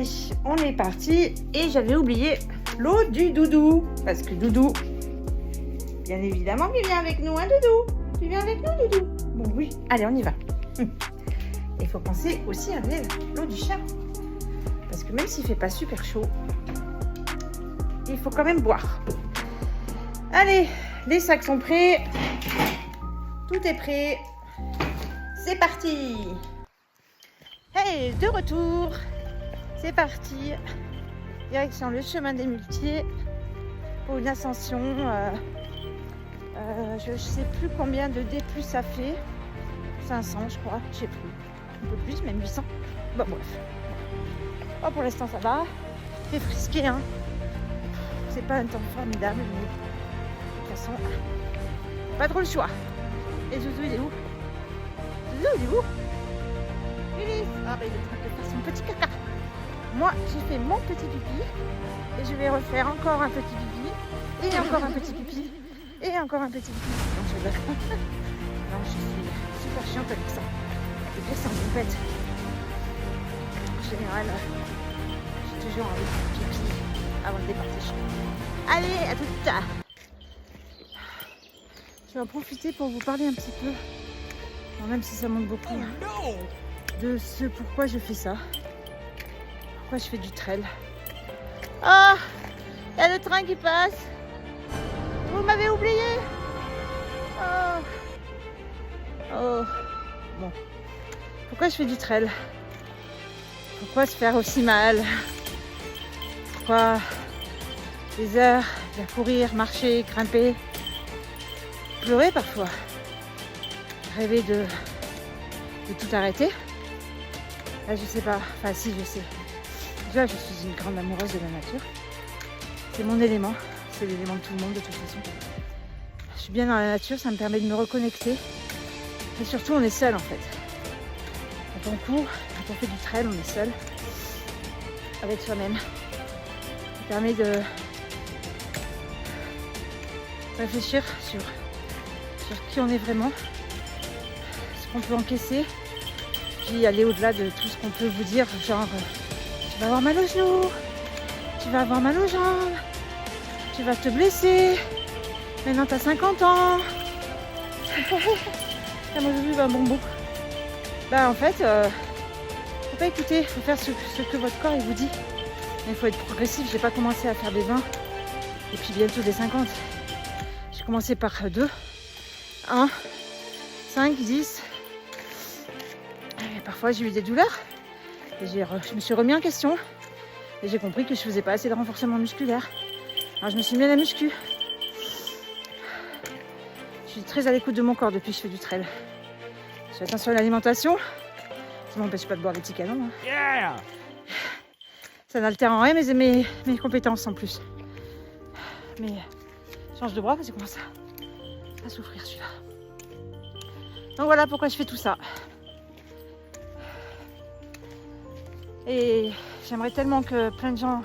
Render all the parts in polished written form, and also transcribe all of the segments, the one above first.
Allez, on est parti. Et j'avais oublié l'eau du Doudou. Parce que Doudou, bien évidemment, il vient avec nous, hein, Doudou? Tu viens avec nous, Doudou? Bon, oui. Allez, on y va. Il faut penser aussi à l'eau du chat. Parce que même s'il fait pas super chaud, il faut quand même boire. Allez, les sacs sont prêts. Tout est prêt. C'est parti. Hey, de retour. C'est parti. Direction le chemin des Muletiers pour une ascension. Je sais plus combien de D+ ça fait. 500, je crois. Je sais plus. Un peu plus, même 800. Bon, bref. Oh, pour l'instant, ça va. C'est frisqué, hein. C'est pas un temps formidable, mais de toute façon, pas trop le choix. Et Zouzou, il est où? Zouzou, il est où? Ulysse. Ah, bah, il est en train de faire son petit caca. Moi, j'ai fait mon petit pipi. Et je vais refaire encore un petit pipi. Et encore un petit pipi. Et encore un petit pipi. Non, je vais... Non, je suis super chiante avec ça. Et puis, c'est en bête. En général, j'ai toujours envie de pipi avant de départir. Allez, à tout de suite. Je vais en profiter pour vous parler un petit peu, bon, même si ça monte beaucoup, de ce pourquoi je fais ça. Pourquoi je fais du trail. Ah, il y a le train qui passe. Vous m'avez oublié. Oh. Oh. Bon. Pourquoi je fais du trail? Pourquoi se faire aussi mal? Pourquoi des heures à courir, marcher, grimper, pleurer parfois, rêver de tout arrêter? Là, je sais pas. Enfin, si, je sais. Déjà, je suis une grande amoureuse de la nature. C'est mon élément. C'est l'élément de tout le monde, de toute façon. Je suis bien dans la nature, ça me permet de me reconnecter. Et surtout, on est seul, en fait. Quand on court, quand on fait du trail, on est seul avec soi-même. Ça permet de réfléchir sur qui on est vraiment, ce qu'on peut encaisser, puis aller au-delà de tout ce qu'on peut vous dire, genre tu vas avoir mal aux genoux, tu vas avoir mal aux jambes, tu vas te blesser, maintenant t'as 50 ans. Ah, moi j'ai vu un bonbon. Bah en fait, faut pas écouter, il faut faire ce que votre corps il vous dit. Mais il faut être progressif, j'ai pas commencé à faire des 20 et puis bientôt des 50. J'ai commencé par 2, 1, 5, 10. Et parfois j'ai eu des douleurs. Et je me suis remis en question. Et j'ai compris que je faisais pas assez de renforcement musculaire. Alors je me suis mis à la muscu. Je suis très à l'écoute de mon corps depuis que je fais du trail. Je fais attention à l'alimentation. Ça m'empêche pas de boire des petits canons. Hein. Yeah, ça n'altère en rien mes compétences en plus. Mais change de bras parce que commence à souffrir celui-là. Donc voilà pourquoi je fais tout ça. Et j'aimerais tellement que plein de gens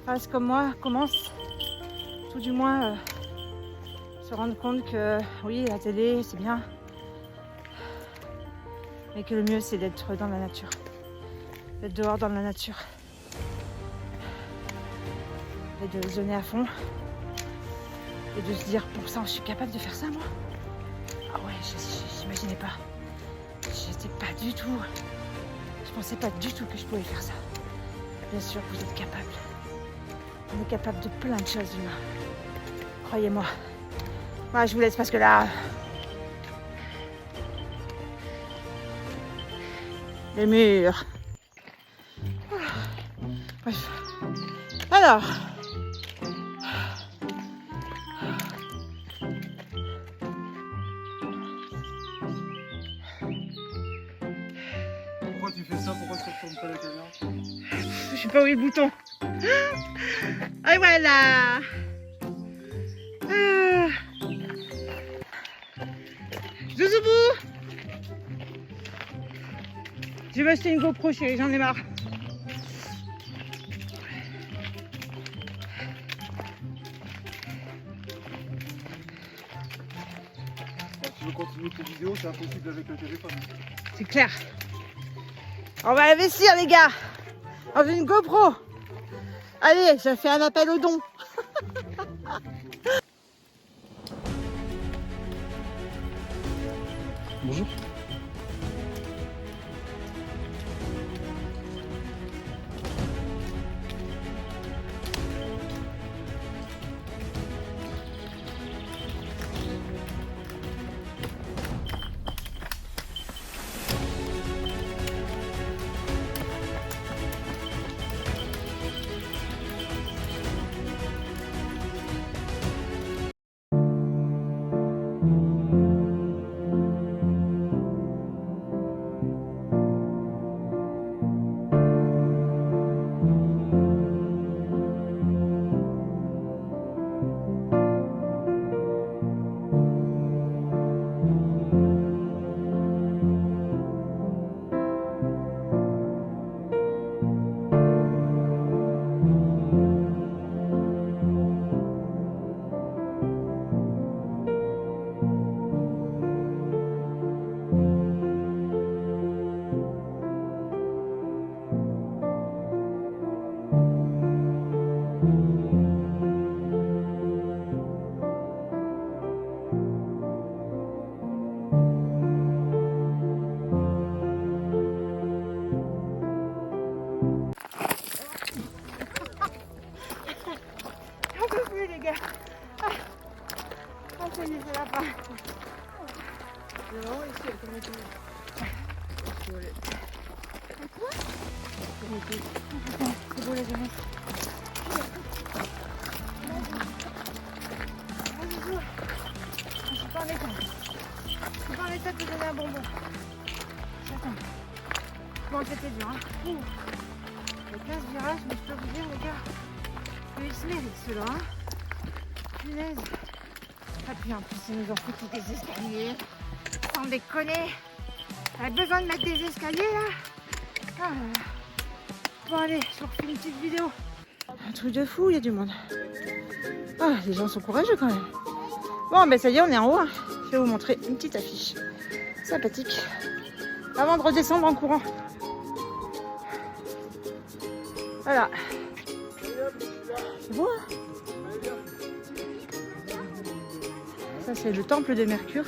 fassent comme moi, commencent, tout du moins se rendre compte que oui, la télé c'est bien, mais que le mieux c'est d'être dans la nature, d'être dehors dans la nature et de zoner à fond et de se dire pour ça je suis capable de faire ça moi. Ah ouais, j'imaginais pas. J'étais pas du tout. Je pensais pas du tout que je pouvais faire ça. Bien sûr, vous êtes capable. On est capable de plein de choses humains. Croyez-moi. Moi, je vous laisse parce que là... Les murs. Bref. Alors... Pourquoi tu fais ça? Pourquoi tu retournes pas la caméra? Je sais pas où est le bouton. Et voilà. Zouzoubou. Je vais m'acheter une GoPro chérie, j'en ai marre. Si tu veux continuer tes vidéos, c'est impossible avec le téléphone. C'est clair. On va investir les gars. On veut une GoPro. Allez, je fais un appel aux dons. Bonjour. Les gars, ça y est, c'est la fin. C'est vraiment ici, elle connaît tout. Quoi? C'est beau la jeunesse. Je suis pas en état. Je suis pas en état de te donner un bonbon. Attends. Bon, c'était dur, hein. Il y a 15 virages, mais je peux vous dire, les gars, ils se méritent ceux-là, hein. Punaise. Ah puis en plus ils nous ont foutu des escaliers. Sans déconner. T'avais besoin de mettre des escaliers là. Ah là là. Bon allez, je vous refais une petite vidéo. Un truc de fou, il y a du monde. Ah, les gens sont courageux quand même. Bon ben ça y est, on est en haut. Hein. Je vais vous montrer une petite affiche. Sympathique. Avant de redescendre en courant. Voilà. C'est beau hein. Ça c'est le temple de Mercure.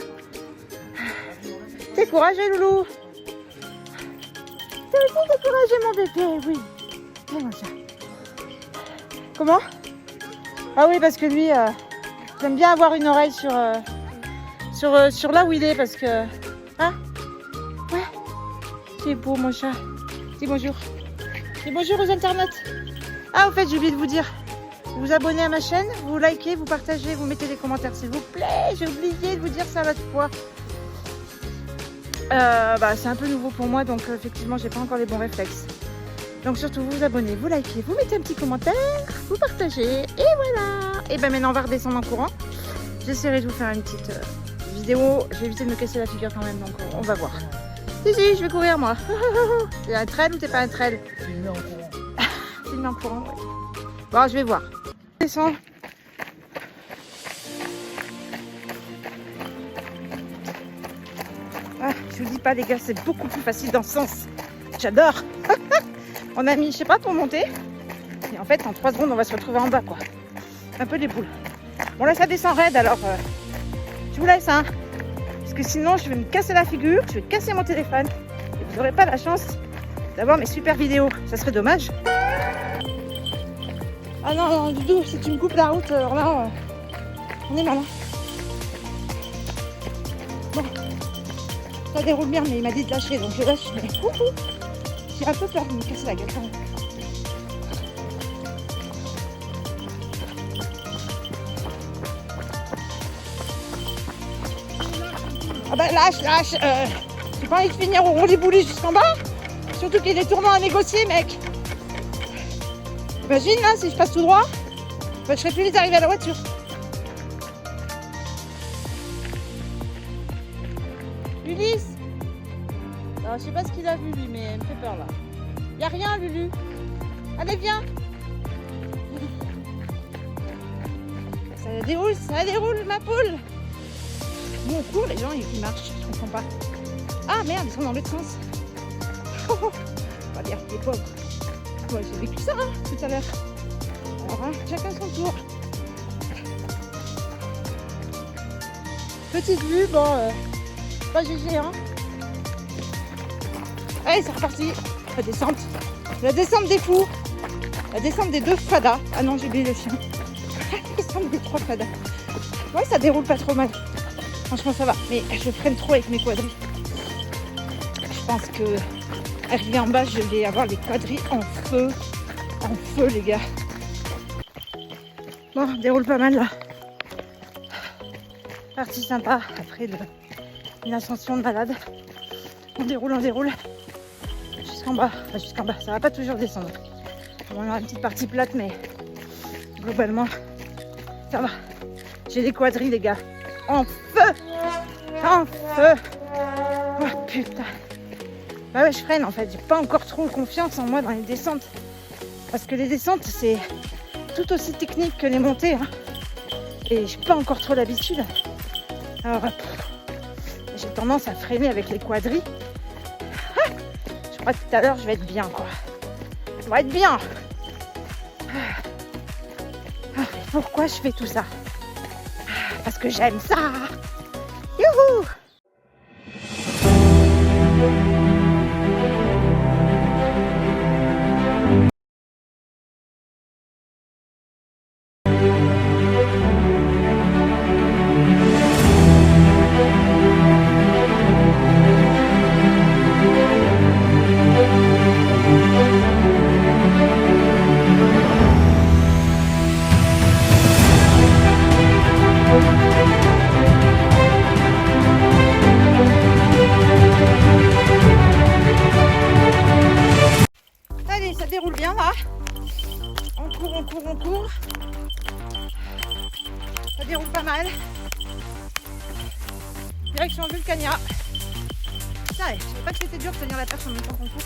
T'es courageux loulou. T'es aussi découragé mon bébé, oui. Fais-moi ça. Comment? Ah oui parce que lui, j'aime bien avoir une oreille sur là où il est parce que... Hein? Ouais. C'est beau mon chat. Dis bonjour. Dis bonjour aux internautes. Ah au fait j'ai oublié de vous dire. Vous vous abonnez à ma chaîne, vous likez, vous partagez, vous mettez des commentaires s'il vous plaît. J'ai oublié de vous dire ça l'autre fois. C'est un peu nouveau pour moi donc effectivement j'ai pas encore les bons réflexes. Donc surtout vous vous abonnez, vous likez, vous mettez un petit commentaire, vous partagez et voilà. Et ben maintenant on va redescendre en courant. J'essaierai de vous faire une petite vidéo. Je vais éviter de me casser la figure quand même donc on va voir. Si je vais courir moi. T'es un trail ou t'es pas un trail? Filmé en courant. Filmé en courant, ouais. Bon je vais voir. Descends. Ah, je vous dis pas les gars, c'est beaucoup plus facile dans ce sens. J'adore. On a mis, je sais pas, pour monter. Et en fait, en 3 secondes, on va se retrouver en bas, quoi. Un peu des boules. Bon là, ça descend raide, alors je vous laisse, hein. Parce que sinon, je vais me casser la figure, je vais casser mon téléphone. Et vous n'aurez pas la chance d'avoir mes super vidéos. Ça serait dommage. Ah non, Doudou, si tu me coupes la route, alors là, on est mal. Hein. Bon, ça déroule bien, mais il m'a dit de lâcher, donc je lâche. Mais j'ai un peu peur de me casser la gueule quand même. Ah bah lâche, j'ai pas envie de finir au rouli-bouli jusqu'en bas. Surtout qu'il y a des tournants à négocier, mec. Imagine là, si je passe tout droit, je serais plus vite arrivé à la voiture. Ulysse. Alors, je sais pas ce qu'il a vu lui, mais il me fait peur là. Y a rien, Lulu. Allez, viens. Ça déroule, ma poule. Nous on court, les gens ils marchent, je comprends pas. Ah merde, ils sont dans l'autre sens. On va dire les pauvres. moi j'ai vécu ça hein, tout à l'heure. Alors hein, chacun son tour. Petite vue, bon, pas GG hein. Allez, c'est reparti. La descente. La descente des fous. La descente des 2 fadas. Ah non, j'ai oublié le chien. La descente des 3 fadas. Ouais, ça déroule pas trop mal. Franchement, ça va. Mais je freine trop avec mes quadrilles. Je pense que arrivé en bas, je vais avoir les quadrilles en feu. En feu, les gars. Bon, déroule pas mal là. Partie sympa après une ascension de malade. On déroule. Jusqu'en bas. Enfin, jusqu'en bas. Ça va pas toujours descendre. On a une petite partie plate, mais globalement, ça va. J'ai les quadrilles, les gars. En feu! En feu! Oh putain! Bah ouais, je freine en fait. J'ai pas encore trop confiance en moi dans les descentes. Parce que les descentes, c'est tout aussi technique que les montées. Hein. Et j'ai pas encore trop l'habitude. Alors, j'ai tendance à freiner avec les quadrilles. Ah, je crois que tout à l'heure, je vais être bien, quoi. Je vais être bien. Ah, pourquoi je fais tout ça? Parce que j'aime ça. Youhou! Allez, ça déroule bien là. On court. Ça déroule pas mal. Direction Vulcania. Putain, je savais pas que c'était dur de tenir la perche en même temps qu'on court.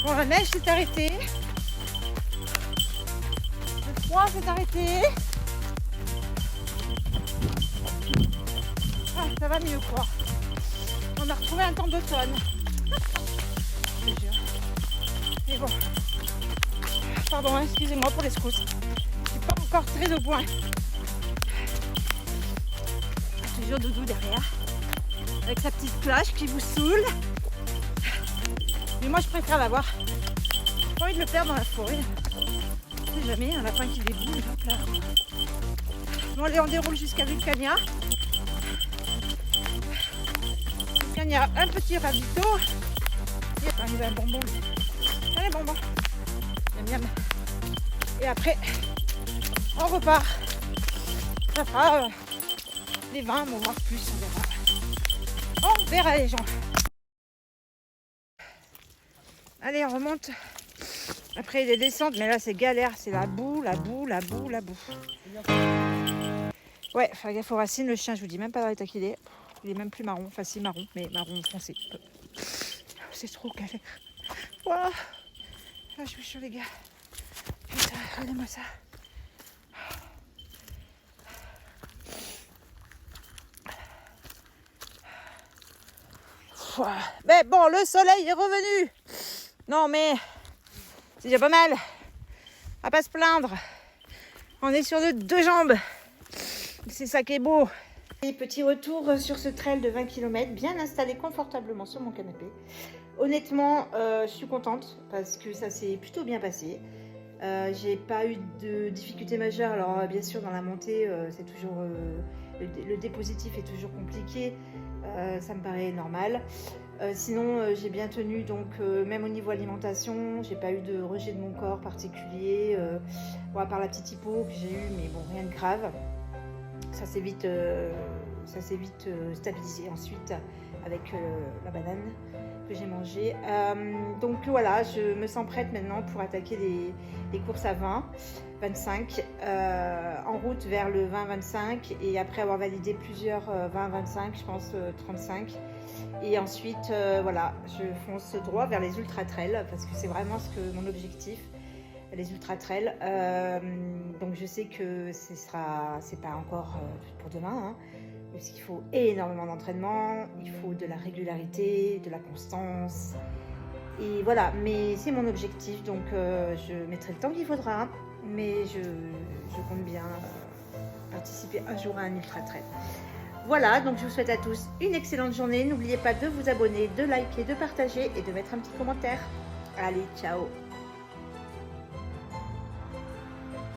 Bon, la neige s'est arrêtée. Le froid s'est arrêté. Ah, ça va mieux quoi. On a retrouvé un temps d'automne. Je te jure. Mais bon. Pardon, hein, excusez-moi pour les secousses. Je suis pas encore très au point. Toujours Doudou derrière. Avec sa petite cloche qui vous saoule. Mais moi je préfère l'avoir. J'ai pas envie de le perdre dans la forêt. On sait jamais, un lapin qui déboule. Hop là. Bon allez, on déroule jusqu'à Vulcania. Vulcania, un petit ravito. Il y a un bonbon. Allez bonbon. Miam miam. Et après, on repart. Ça fera les 20, on va voir plus, on verra. On verra les gens. Allez, on remonte. Après les descentes, mais là c'est galère, c'est la boue. Ouais, faire gaffe aux racines, le chien, je vous dis même pas dans l'état qu'il est. Il est même plus marron, enfin si marron, mais marron foncé. C'est trop galère. Voilà. Là je suis chaud les gars. Putain, regardez-moi ça. Mais bon, le soleil est revenu. Non mais c'est déjà pas mal. On va pas se plaindre. On est sur 2 jambes. C'est ça qui est beau. Et petit retour sur ce trail de 20 km, bien installé confortablement sur mon canapé. Honnêtement, je suis contente parce que ça s'est plutôt bien passé. J'ai pas eu de difficultés majeures. Alors bien sûr dans la montée, c'est toujours le dépositif est toujours compliqué. Ça me paraît normal. Sinon, j'ai bien tenu, donc même au niveau alimentation, j'ai pas eu de rejet de mon corps particulier, bon, à part la petite hypo que j'ai eue, mais bon, rien de grave. Ça s'est vite stabilisé ensuite avec la banane que j'ai mangée. Donc voilà, je me sens prête maintenant pour attaquer les courses à 20-25 en route vers le 20-25 et après avoir validé plusieurs 20-25, je pense 35. Et ensuite, voilà, je fonce droit vers les ultra-trails parce que c'est vraiment mon objectif, les ultra-trails. Donc je sais que c'est pas encore pour demain, hein, parce qu'il faut énormément d'entraînement, il faut de la régularité, de la constance. Et voilà, mais c'est mon objectif, donc je mettrai le temps qu'il faudra, mais je compte bien participer un jour à un ultra trail. Voilà, donc je vous souhaite à tous une excellente journée. N'oubliez pas de vous abonner, de liker, de partager et de mettre un petit commentaire. Allez, ciao!